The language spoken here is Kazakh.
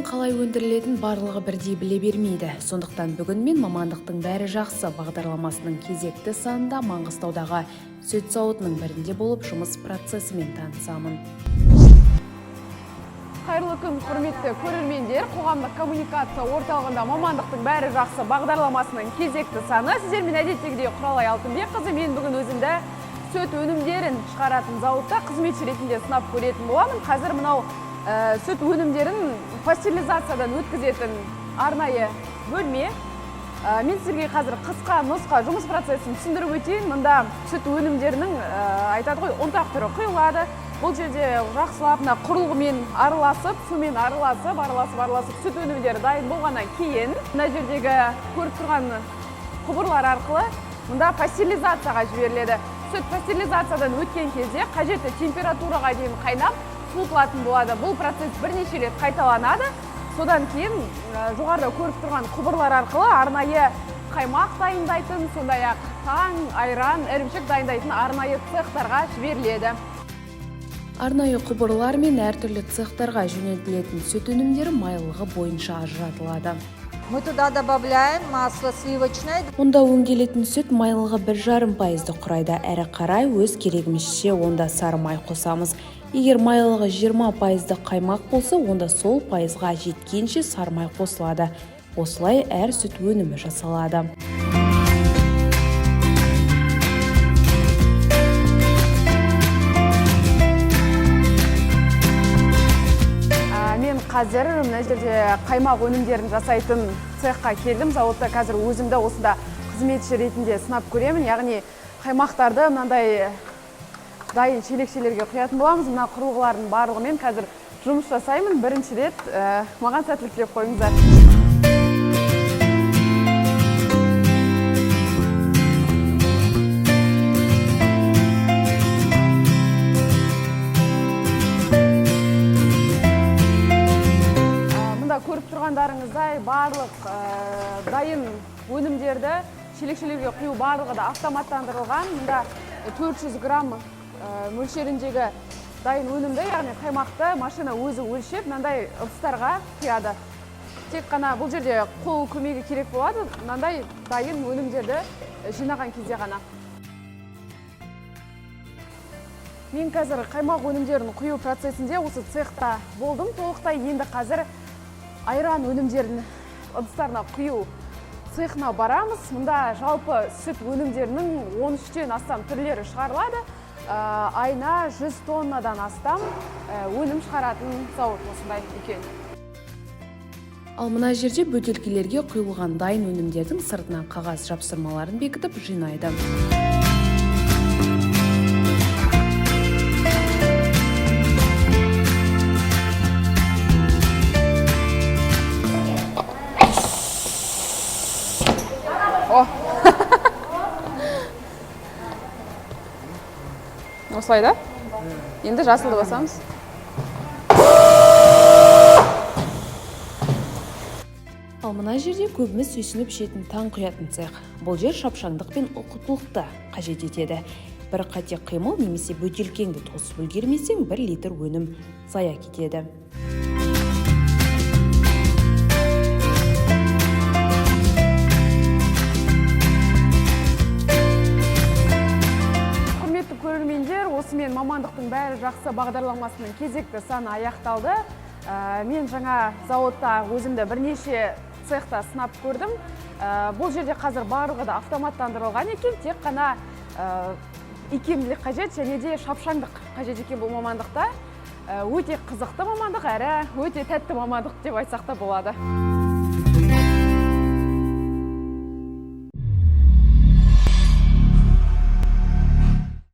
қалай өндірілетін барлығы бірдей біле бермейді. Сондықтан бүгін мен мамандықтың бәрі жақсы бағдарламасының кезекті санында Маңғыстаудағы сүт зауытының бірінде болып жұмыс процесімен танысамын. Қайырлы күн, құрметті көрермендер. Қоғамдық коммуникация орталығында мамандықтың бәрі жақсы бағдарламасының кезекті саны. Сіздермен әдеттегідей Құралай Алтынбекқызы. Мен бүгін өзімді сүт өнімдерін шығаратын зауытта қызметші ретінде сынап көретін боламын. Қазір мынау сүт өнімдерін пастеризациядан өткізетін арнайы бөлме. Мен сіздерге қазір қысқа нұсқа жұмыс процесін түсіндіріп өтейін. Мұнда сүт өнімдерінің айтады ғой, ұнтақ түрі құйылады. Бұл жерде жақсылап құрылғымен араласып, сумен араласып сүт өнімдері дайын болғаннан кейін мына жердегі көріп тұрған құбырлар арқылы мұнда пастеризацияға жіберіледі. Сүт пастеризациядан өткен кезде қажетті температураға дейін қайнап суытылатын болады. Бұл процесс бірнеше рет қайталанады. Содан кейін жоғарыда көріп тұрған құбырлар арқылы арнайы қаймақ дайындайтын, сондай-ақ таң, айран, ірімшік дайындайтын арнайы цехтарға жіберіледі. Арнайы құбырлар мен әртүрлі цехтарға жөнелтілетін сүт өнімдері майлылығы бойынша ажыратылады. Мы туда добавляем масло сливочное. Онда өңделетін сүт майлылығы 1,5% құрайды. Әрі қарай өз керегімізше онда сары май қосамыз. Егер майлылығы 20% қаймақ болса, онда сол пайызға жеткенше сары май қосылады. Осылай әр сүт өнімі жасалады. Мен қазір мына жерде қаймақ өнімдерін жасайтын цехқа келдім. Зауытта қазір өзімді осында қызметші ретінде сынап көремін. Яғни қаймақтарды мынандай дайын шелекшелерге құятын боламыз. Мына құрылғылардың барлығымен қазір жұмыс жасаймын. Бірінші рет маған сәттілік тілеп қойыңыздар. Көріп тұрғандарыңыздай барлық дайын өнімдерді шелекшелерге құю барлығы да автоматтандырылған. Мұнда 400 грамм мөлшеріндегі дайын өнімді, яғни қаймақты машина өзі өлшеп, мынандай ыдыстарға құяды. Тек қана бұл жерде қол көмегі керек болады, мынандай дайын өнімдерді жинаған кезде ғана. Мен қазір қаймақ өнімдерін құю процесінде осы цехта болдым. Толықтай енді қазір айран өнімдерін ыдыстарына құю цехына барамыз. Мұнда жалпы сүт өнімдерінің 13-тен астам түрлері шығарылады. Айына 100 тоннадан астам өнім шығаратын зауыт осындай екен. Ал мына жерде бөтелкелерге құйылған дайын өнімдердің сыртына қағаз жапсырмаларын бекітіп жинайды. Осылай да? Енді жасылды басамыз. Ал мына жерде көбіміз сүйсініп ішетін таң құятын цех. Бұл жер шапшаңдық пен ұқыптылықты қажет етеді. Бір қате қимыл немесе бөтелкеңді тосып үлгермесең 1 литр өнім зая кетеді. Көрермендер, осымен мамандықтың бәрі жақсы бағдарламасының кезекті саны аяқталды. Мен жаңа зауытта өзімді бірнеше цехта сынап көрдім. Бұл жерде қазір барлығы да автоматтандырылған екен, тек қана икемділік қажет және де шапшаңдық қажет екен бұл мамандықта. Өте қызықты мамандық, әрі өте тәтті мамандық деп айтсақ та болады.